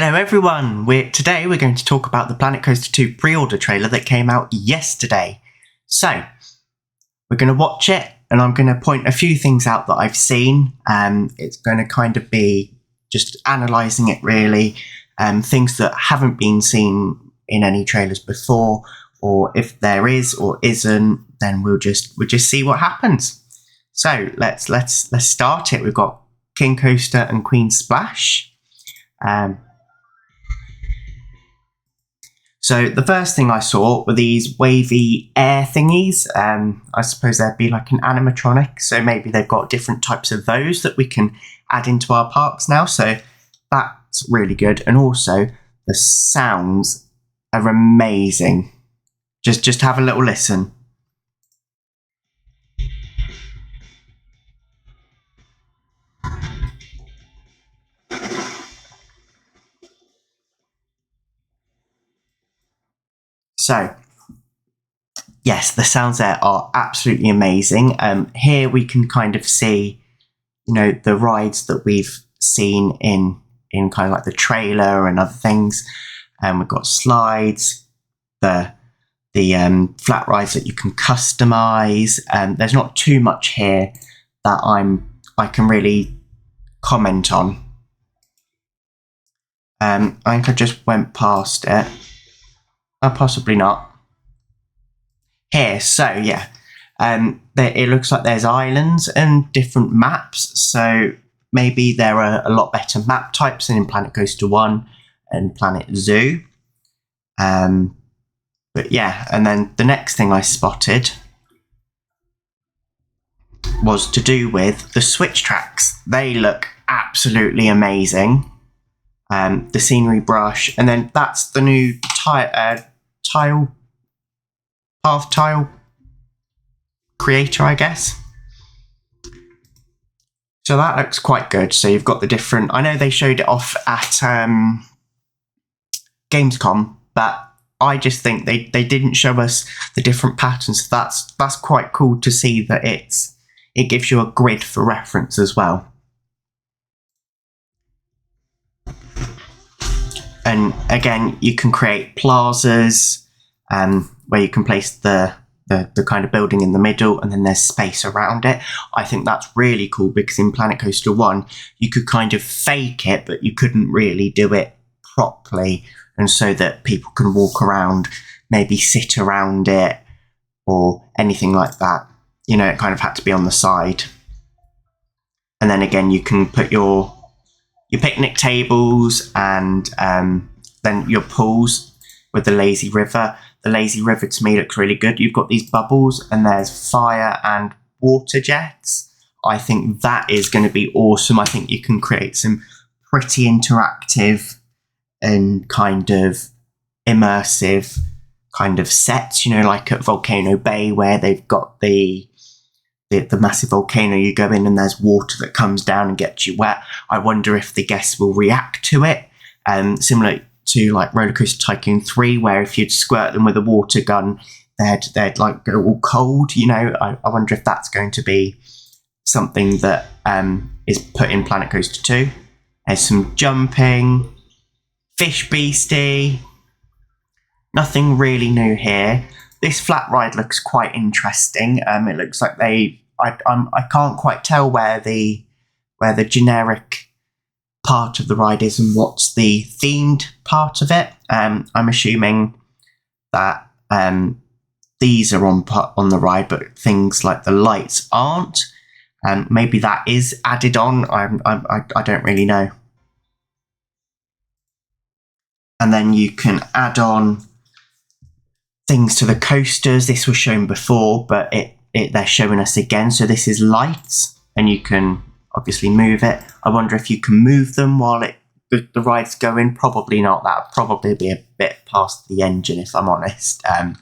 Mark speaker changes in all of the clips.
Speaker 1: Hello everyone, today we're going to talk about the Planet Coaster 2 pre-order trailer that came out yesterday. So, we're going to watch it and I'm going to point a few things out that I've seen. It's going to kind of be just analysing it really, things that haven't been seen in any trailers before, or if there is or isn't, then we'll just see what happens. So let's start it. We've got King Coaster and Queen Splash. So the first thing I saw were these wavy air thingies. I suppose they'd be like an animatronic. So maybe they've got different types of those that we can add into our parks now. So that's really good. And also the sounds are amazing. Just have a little listen. So, yes, the sounds there are absolutely amazing. Here we can kind of see, the rides that we've seen in kind of like the trailer and other things. We've got slides, the flat rides that you can customize. There's not too much here that I can really comment on. I think I just went past it. Possibly not. Here, so yeah, it looks like there's islands and different maps, so maybe there are a lot better map types than in Planet Coaster 1 and Planet Zoo. But yeah, and then the next thing I spotted was to do with the switch tracks. They look absolutely amazing. The scenery brush, and then that's the new path tile creator, I guess. So that looks quite good. So you've got the different, I know they showed it off at Gamescom, but I just think they didn't show us the different patterns. That's quite cool to see that it gives you a grid for reference as well. And again, you can create plazas where you can place the kind of building in the middle, and then there's space around it. I think that's really cool because in Planet Coaster 1, you could kind of fake it, but you couldn't really do it properly. And so that people can walk around, maybe sit around it or anything like that. It kind of had to be on the side. And then again, you can put your picnic tables and then your pools with the lazy river. The lazy river to me looks really good. You've got these bubbles and there's fire and water jets. I think that is going to be awesome. I think you can create some pretty interactive and kind of immersive kind of sets, like at Volcano Bay where they've got the massive volcano. You go in and there's water that comes down and gets you wet. I wonder if the guests will react to it, similar to like Roller Coaster Tycoon 3, where if you'd squirt them with a water gun, they'd like go all cold. I wonder if that's going to be something that is put in Planet Coaster 2. There's some jumping, Fish Beastie. Nothing really new here. This flat ride looks quite interesting. It looks like I can't quite tell where the generic part of the ride is and what's the themed part of it. I'm assuming that these are on the ride, but things like the lights aren't. Maybe that is added on. I don't really know. And then you can add on things to the coasters. This was shown before, but they're showing us again. So this is lights, and you can obviously move it. I wonder if you can move them while the ride's going. Probably not. That would probably be a bit past the engine, if I'm honest. I'm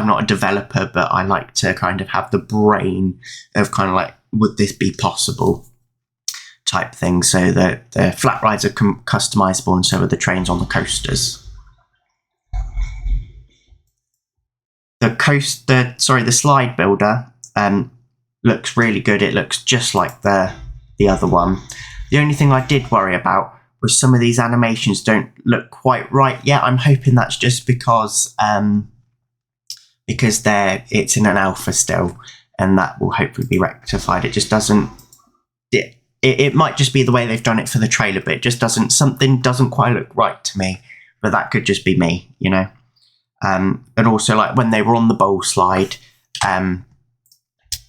Speaker 1: not a developer, but I like to kind of have the brain of kind of like, would this be possible type thing. So the flat rides are customizable, and so are the trains on the coasters. The slide builder looks really good. It looks just like the other one. The only thing I did worry about with some of these animations don't look quite right yet. I'm hoping that's just because it's in an alpha still, and that will hopefully be rectified. It just doesn't. It might just be the way they've done it for the trailer, but it just something doesn't quite look right to me. But that could just be me, you know. And also, like when they were on the bowl slide, I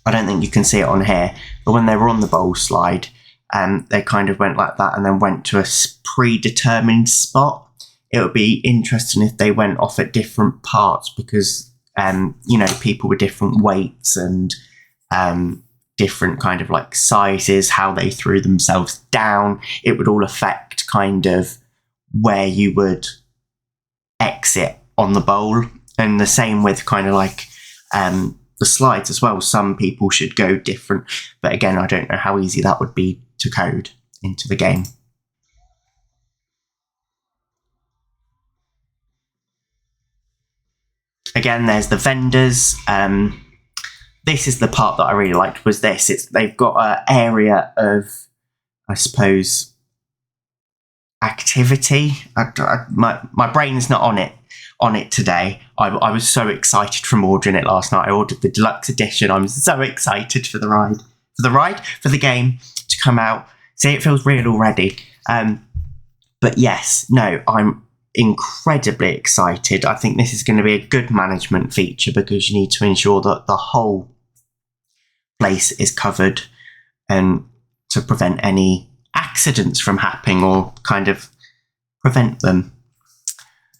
Speaker 1: don't think you can see it on here, but when they were on the bowl slide, they kind of went like that and then went to a predetermined spot. It would be interesting if they went off at different parts because, you know, people with different weights and different kind of like sizes, how they threw themselves down, it would all affect kind of where you would exit on the bowl. And the same with kind of like the slides as well. Some people should go different, but again, I don't know how easy that would be to code into the game. Again, there's the vendors. This is the part that I really liked, was this. They've got an area of, I suppose, activity. My brain's not on it today. I was so excited from ordering it last night. I ordered the deluxe edition. I'm so excited for the game to come out. See, it feels real already. But yes, no, I'm incredibly excited. I think this is going to be a good management feature because you need to ensure that the whole place is covered and to prevent any accidents from happening or kind of prevent them.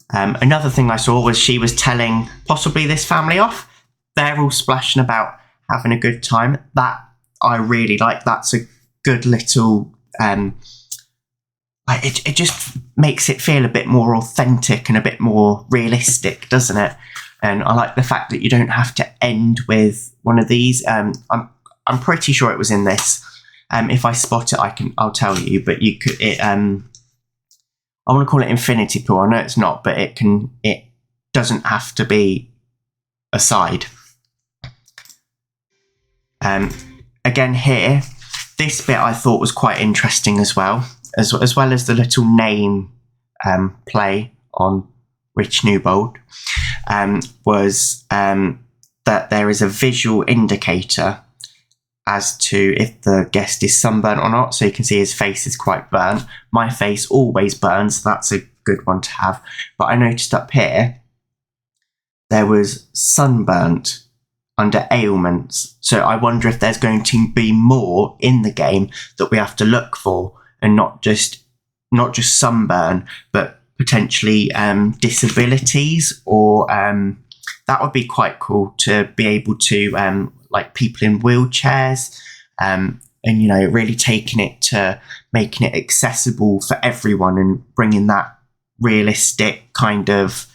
Speaker 1: Another thing I saw was she was telling possibly this family off. They're all splashing about having a good time. That I really like. That's a good little it just makes it feel a bit more authentic and a bit more realistic, doesn't it? And I like the fact that you don't have to end with one of these. I'm pretty sure it was in this. If I spot it, I'll tell you. But you could I want to call it infinity pool. I know it's not, but it doesn't have to be a side. Again here, this bit I thought was quite interesting as well as the little name play on Rich Newbold, was that there is a visual indicator as to if the guest is sunburnt or not. So you can see his face is quite burnt. My face always burns, so that's a good one to have. But I noticed up here, there was sunburnt under ailments. So I wonder if there's going to be more in the game that we have to look for, and not just sunburn, but potentially disabilities, or that would be quite cool to be able to like people in wheelchairs, and you know, really taking it to making it accessible for everyone and bringing that realistic kind of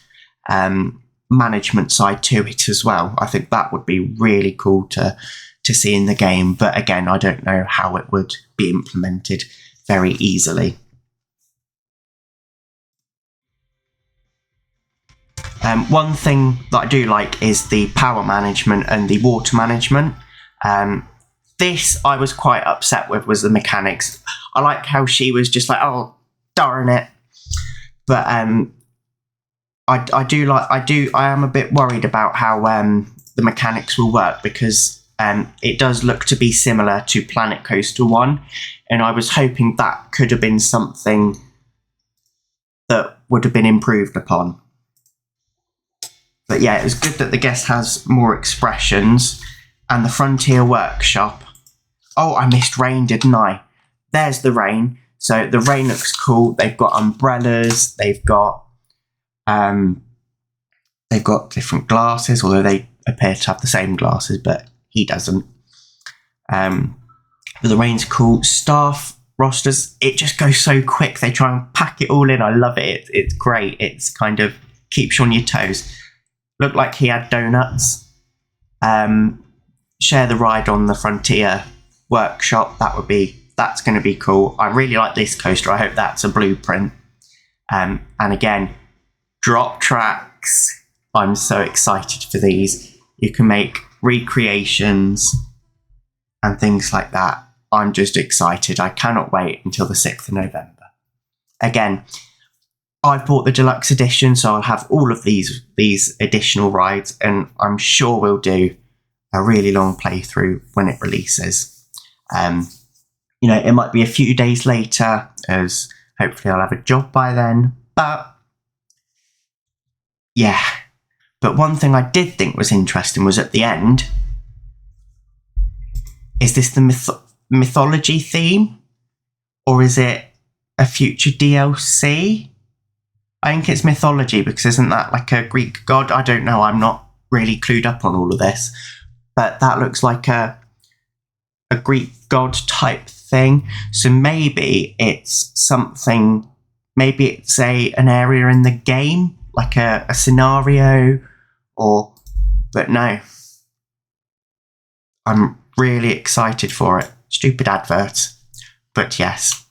Speaker 1: management side to it as well. I think that would be really cool to see in the game, but again, I don't know how it would be implemented very easily. One thing that I do like is the power management and the water management. This I was quite upset with, was the mechanics. I like how she was just like, oh, darn it. But I am a bit worried about how the mechanics will work, because it does look to be similar to Planet Coaster 1, and I was hoping that could have been something that would have been improved upon. But yeah, it was good that the guest has more expressions. And the Frontier Workshop. Oh, I missed rain, didn't I? There's the rain. So the rain looks cool. They've got umbrellas. They've got different glasses, although they appear to have the same glasses, but he doesn't. But the rain's cool. Staff rosters, it just goes so quick. They try and pack it all in. I love it. It's great. It's kind of keeps you on your toes. Looked like he had donuts. Share the ride on the Frontier Workshop. That's going to be cool. I really like this coaster. I hope that's a blueprint. And again, drop tracks. I'm so excited for these. You can make recreations and things like that. I'm just excited. I cannot wait until the 6th of November. again, I've bought the deluxe edition, so I'll have all of these additional rides, and I'm sure we'll do a really long playthrough when it releases. It might be a few days later, as hopefully I'll have a job by then. But yeah. But one thing I did think was interesting was at the end, is this the mythology theme? Or is it a future DLC? I think it's mythology, because isn't that like a Greek god? I don't know. I'm not really clued up on all of this. But that looks like a Greek god type thing. So maybe it's something, maybe it's an area in the game, like a scenario, but no. I'm really excited for it. Stupid advert. But yes.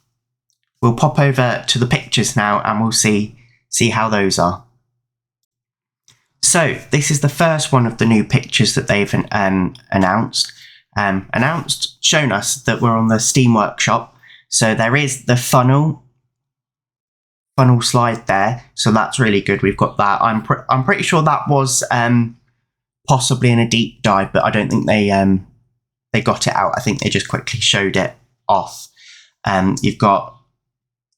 Speaker 1: We'll pop over to the pictures now and we'll see how those are. So this is the first one of the new pictures that they've announced. Shown us that we're on the Steam Workshop. So there is the funnel slide there. So that's really good. We've got that. I'm pretty sure that was possibly in a deep dive, but I don't think they got it out. I think they just quickly showed it off. You've got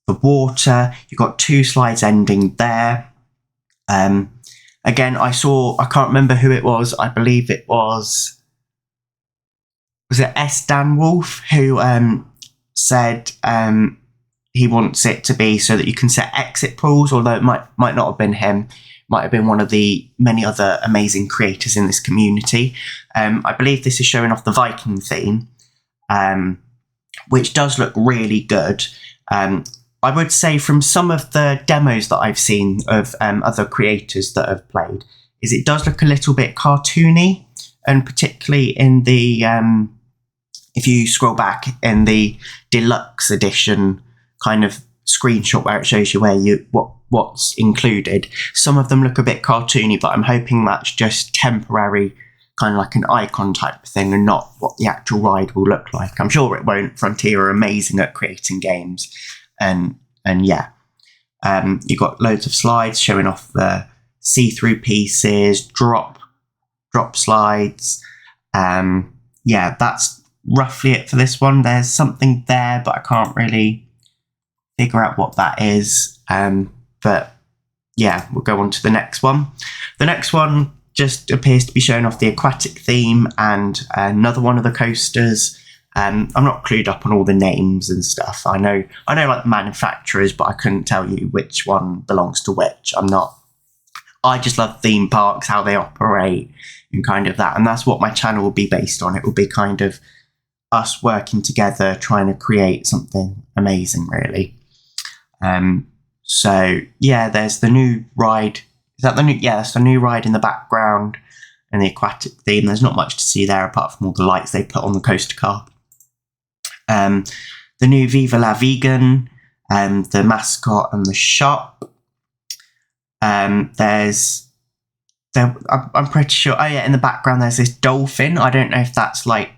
Speaker 1: the water. You've got 2 slides ending there. Again, I can't remember who it was. I believe it was it S. Dan Wolf who said he wants it to be so that you can set exit pools, although it might not have been him. Might have been one of the many other amazing creators in this community. I believe this is showing off the Viking theme, which does look really good. I would say from some of the demos that I've seen of other creators that have played, is it does look a little bit cartoony, and particularly in the if you scroll back in the deluxe edition kind of screenshot where it shows you what's included, some of them look a bit cartoony, but I'm hoping that's just temporary, kind of like an icon type thing, and not what the actual ride will look like. I'm sure it won't. Frontier are amazing at creating games. And yeah, you've got loads of slides showing off the see-through pieces, drop slides. Yeah, that's roughly it for this one. There's something there, but I can't really figure out what that is. But yeah, we'll go on to the next one. The next one just appears to be showing off the aquatic theme and another one of the coasters. I'm not clued up on all the names and stuff. I know like manufacturers, but I couldn't tell you which one belongs to which. I just love theme parks, how they operate, and kind of that. And that's what my channel will be based on. It will be kind of us working together, trying to create something amazing, really. So yeah, there's the new ride. Is that the new? Yeah, that's the new ride in the background and the aquatic theme. There's not much to see there apart from all the lights they put on the coaster car. The new Viva la Vegan, the mascot and the shop. I'm pretty sure. Oh yeah, in the background there's this dolphin. I don't know if that's like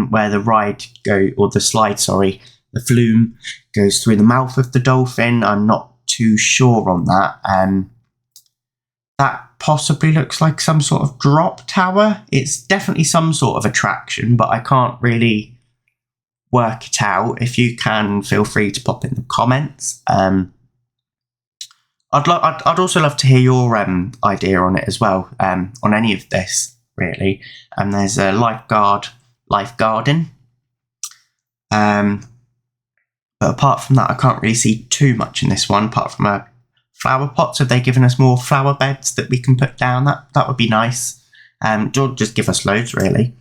Speaker 1: where the ride the slide, the flume goes through the mouth of the dolphin. I'm not too sure on that. That possibly looks like some sort of drop tower. It's definitely some sort of attraction, but I can't really work it out. If you can, feel free to pop in the comments. I'd also love to hear your idea on it as well, on any of this, really. There's a lifeguarding. But apart from that, I can't really see too much in this one, apart from a flower pot. So have they given us more flower beds that we can put down? That would be nice. Just give us loads, really.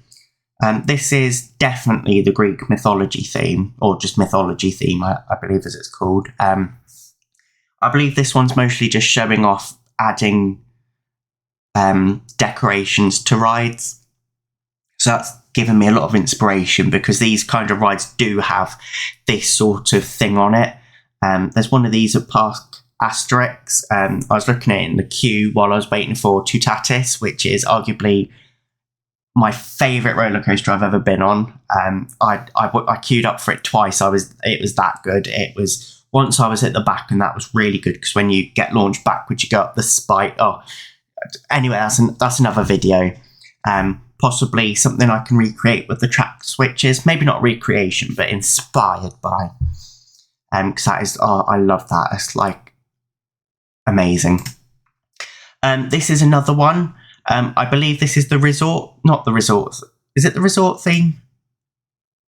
Speaker 1: This is definitely the Greek mythology theme, or just mythology theme, I believe as it's called. I believe this one's mostly just showing off adding decorations to rides. So that's given me a lot of inspiration, because these kind of rides do have this sort of thing on it. There's one of these at Park Asterix. I was looking at it in the queue while I was waiting for Tutatis, which is arguably my favourite roller coaster I've ever been on. I queued up for it twice. It was that good. It was once I was at the back, and that was really good because when you get launched backwards, you go up the spike. Oh, anyway, that's another video. Possibly something I can recreate with the track switches. Maybe not recreation, but inspired by. Because that is, I love that. It's like amazing. This is another one. I believe this is the resort, not the resort. Is it the resort theme?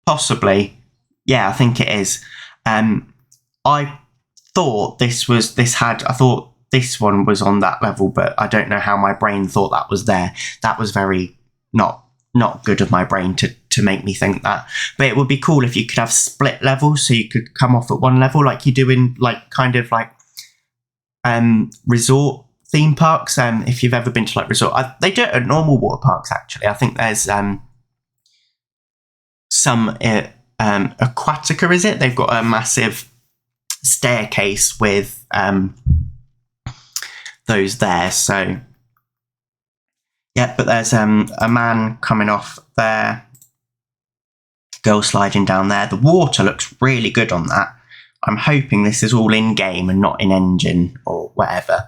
Speaker 1: Possibly. Yeah, I think it is. I thought I thought this one was on that level, but I don't know how my brain thought that was there. That was very not good of my brain to make me think that. But it would be cool if you could have split levels, so you could come off at one level like you do in like kind of like resort theme parks. If you've ever been to like resort, they do it at normal water parks actually. I think there's some Aquatica, is it? They've got a massive staircase with those there. So yeah, but there's a man coming off there, girl sliding down there. The water looks really good on that. I'm hoping this is all in game and not in engine or whatever,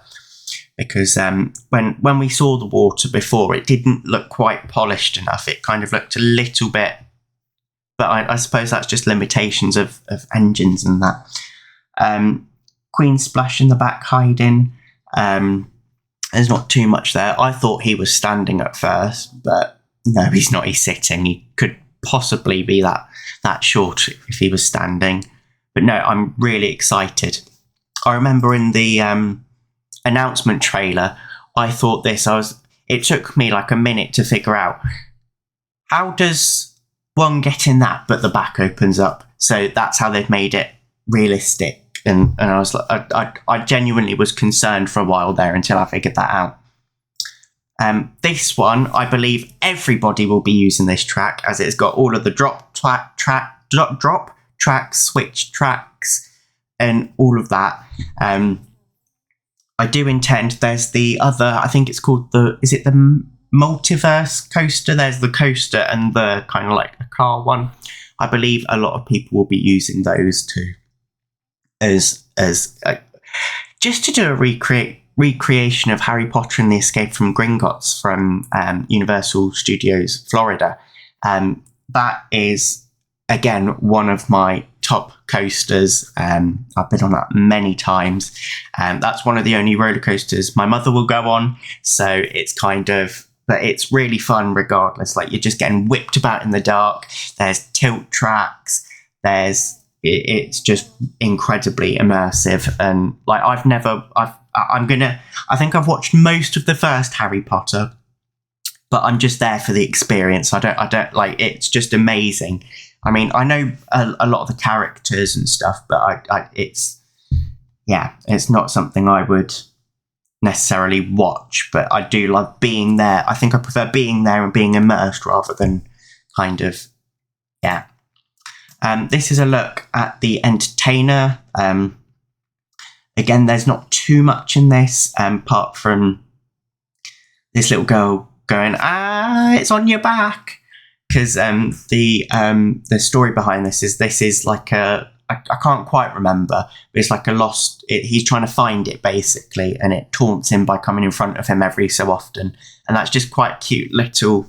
Speaker 1: because when we saw the water before, it didn't look quite polished enough. It kind of looked a little bit, but I suppose that's just limitations of engines and that. Queen Splash in the back hiding. There's not too much there. I thought he was standing at first, but no, he's not. He's sitting. He could possibly be that short if he was standing. But no, I'm really excited. I remember in the announcement trailer, I thought it took me like a minute to figure out, how does one get in that but the back opens up? So that's how they've made it realistic. And I was like, I genuinely was concerned for a while there until I figured that out. This one, I believe everybody will be using this track, as it's got all of the drop tracks, switch tracks, and all of that. I do intend, there's the other, I think it's called is it the multiverse coaster? There's the coaster and the kind of like a car one. I believe a lot of people will be using those too, as just to do a recreation of Harry Potter and the Escape from Gringotts from Universal Studios Florida. That is, again, one of my top coasters. I've been on that many times. That's one of the only roller coasters my mother will go on. So it's kind of, but it's really fun regardless. Like, you're just getting whipped about in the dark. There's tilt tracks. It's just incredibly immersive. And like, I think I've watched most of the first Harry Potter, but I'm just there for the experience. I don't like, it's just amazing. I mean, I know a lot of the characters and stuff, but it's not something I would necessarily watch, but I do love being there. I think I prefer being there and being immersed rather than kind of, yeah. This is a look at the entertainer. Again, there's not too much in this, apart from this little girl going, it's on your back. Because the story behind this is like I can't quite remember, but it's like he's trying to find it basically, and it taunts him by coming in front of him every so often. And that's just quite a cute little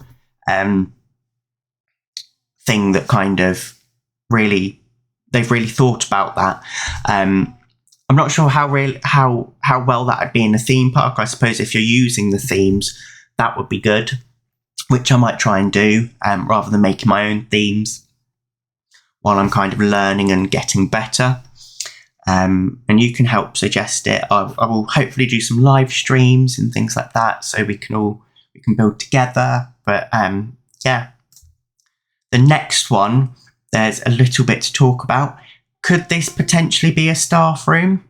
Speaker 1: thing that kind of they've really thought about that. I'm not sure how well that would be in a theme park. I suppose if you're using the themes, that would be good, which I might try and do, rather than making my own themes while I'm kind of learning and getting better. And you can help suggest it. I will hopefully do some live streams and things like that, so we can build together. But yeah, the next one, there's a little bit to talk about. Could this potentially be a staff room?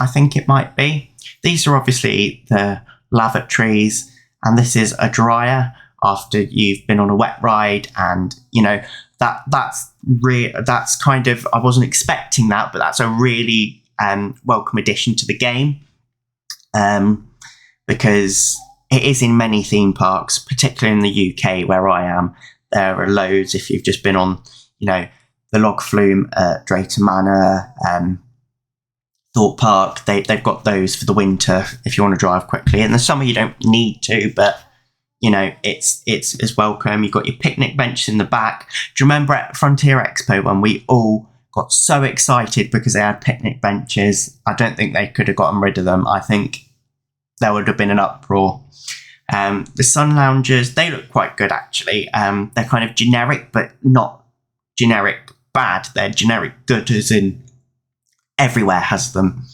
Speaker 1: I think it might be. These are obviously the lavatories, and this is a dryer after you've been on a wet ride. And you know, that's kind of, I wasn't expecting that, but that's a really welcome addition to the game, because it is in many theme parks, particularly in the UK where I am. There are loads. If you've just been on, you know, the log flume at Drayton Manor, Thought Park, they've got those for the winter if you want to drive quickly. In the summer you don't need to, but you know, it's welcome. You've got your picnic bench in the back. Do you remember at Frontier Expo when we all got so excited because they had picnic benches? I don't think they could have gotten rid of them. I think there would have been an uproar. The sun loungers, they look quite good actually. They're kind of generic, but not generic bad. They're generic good, as in everywhere has them.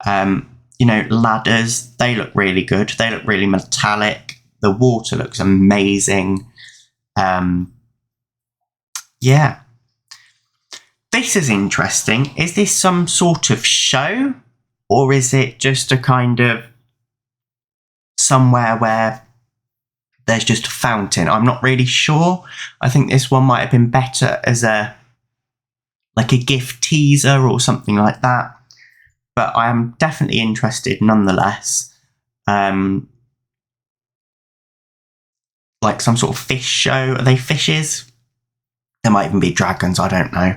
Speaker 1: You know, ladders, they look really good. They look really metallic. The water looks amazing. Yeah. This is interesting. Is this some sort of show? Or is it just a kind of somewhere where there's just a fountain? I'm not really sure. I think this one might have been better as a gift teaser or something like that. But I am definitely interested nonetheless. Like some sort of fish show. Are they fishes? There might even be dragons, I don't know.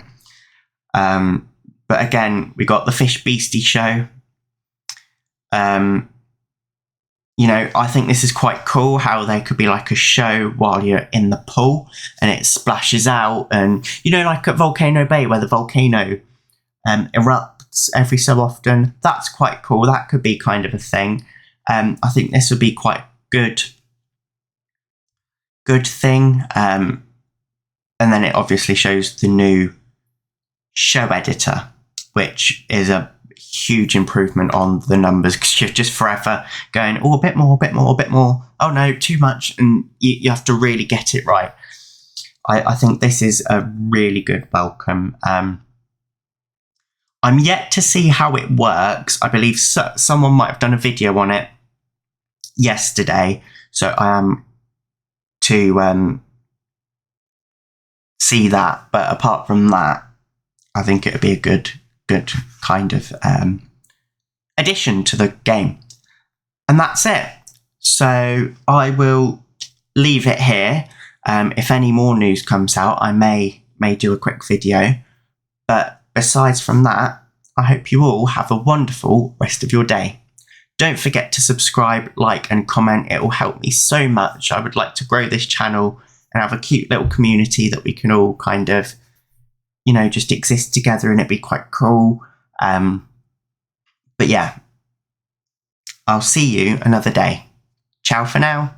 Speaker 1: But again, we got the Fish Beastie show. You know, I think this is quite cool how they could be like a show while you're in the pool and it splashes out. And, you know, like at Volcano Bay where the volcano erupts every so often. That's quite cool. That could be kind of a thing. I think this would be quite good thing. And then it obviously shows the new show editor, which is a huge improvement on the numbers, because you're just forever going, oh, a bit more. Oh no, too much. And you have to really get it right. I think this is a really good welcome. I'm yet to see how it works. I believe someone might have done a video on it yesterday. So I am to see that. But apart from that, I think it would be a good kind of addition to the game. And that's it. So I will leave it here. If any more news comes out, I may do a quick video. But besides from that, I hope you all have a wonderful rest of your day. Don't forget to subscribe, like and comment. It will help me so much. I would like to grow this channel and have a cute little community that we can all kind of, you know, just exist together, and it'd be quite cool. But yeah, I'll see you another day. Ciao for now.